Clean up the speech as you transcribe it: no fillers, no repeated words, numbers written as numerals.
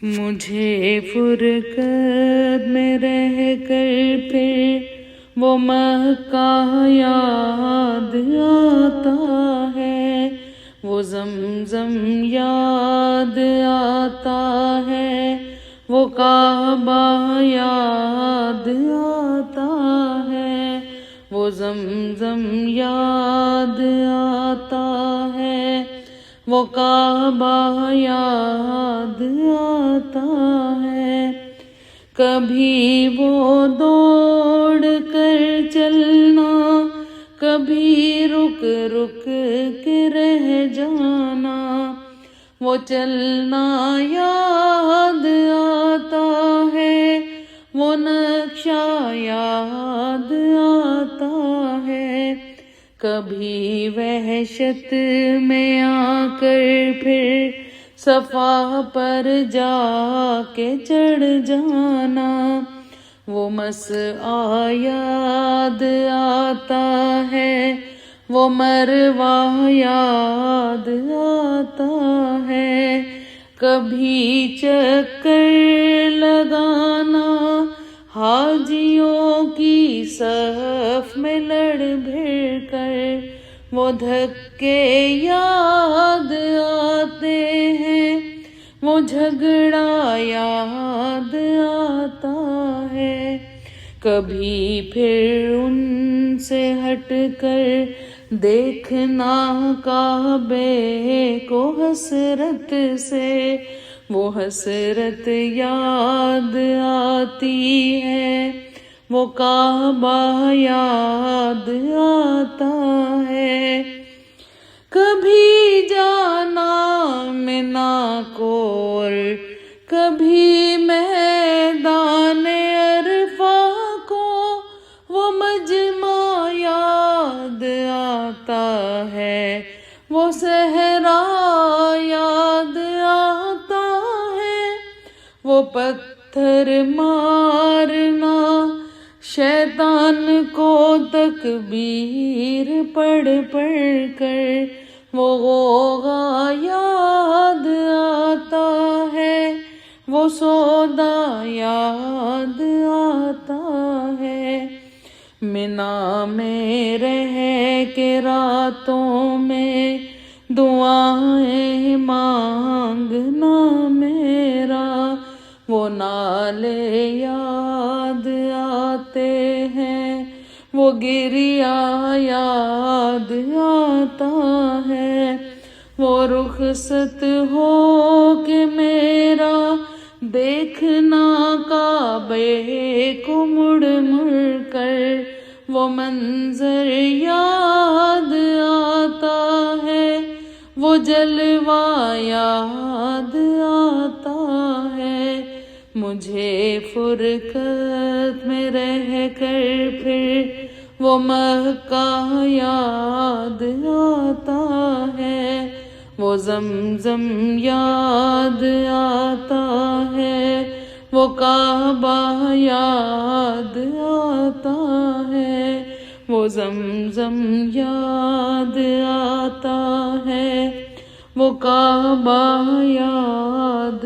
مجھے فرقت میں رہ کر پھر وہ مکہ یاد آتا ہے، وہ زمزم یاد آتا ہے، وہ کعبہ یاد آتا ہے، وہ زمزم یاد آتا ہے، وہ کعبہ یاد آتا ہے۔ کبھی وہ دوڑ کر چلنا، کبھی رک رک کے رہ جانا، وہ چلنا یاد آتا ہے، وہ نقشہ یاد آتا ہے۔ کبھی وحشت میں آ کر پھر صفا پر جا کے چڑھ جانا، وہ مسعی یاد آتا ہے، وہ مروہ یاد آتا ہے۔ کبھی چکر لگانا حاجیوں کی صف میں لڑ بھڑ کر، وہ دھکے یاد آتے ہیں، وہ جھگڑا یاد آتا ہے۔ کبھی پھر ان سے ہٹ کر دیکھنا کعبے کو حسرت سے، وہ حسرت یاد آتی ہے، وہ کعبہ یاد آتا ہے۔ کبھی جانا منا کو اور کبھی میدان عرفہ کو، وہ مجمع یاد آتا ہے، وہ صحرا یاد آتا ہے، وہ پتھر مارنا شیطان کو تکبیر پڑھ پڑھ کر، وہ غوغا یاد آتا ہے، وہ سودا یاد آتا ہے۔ منا میں رہ کے راتوں میں دعائیں مانگنا میرا، وہ نالے یاد آتے ہیں، وہ گریہ یاد آتا ہے۔ وہ رخصت ہو کہ میرا دیکھنا کعبے کو مڑ مڑ کر، وہ منظر یاد آتا ہے، وہ جلوہ یاد آتا ہے۔ مجھے فرقت میں رہ کر پھر وہ مکہ یاد آتا ہے، وہ زمزم یاد آتا ہے، وہ کعبہ یاد آتا ہے، وہ زمزم یاد آتا ہے، وہ کعبہ یاد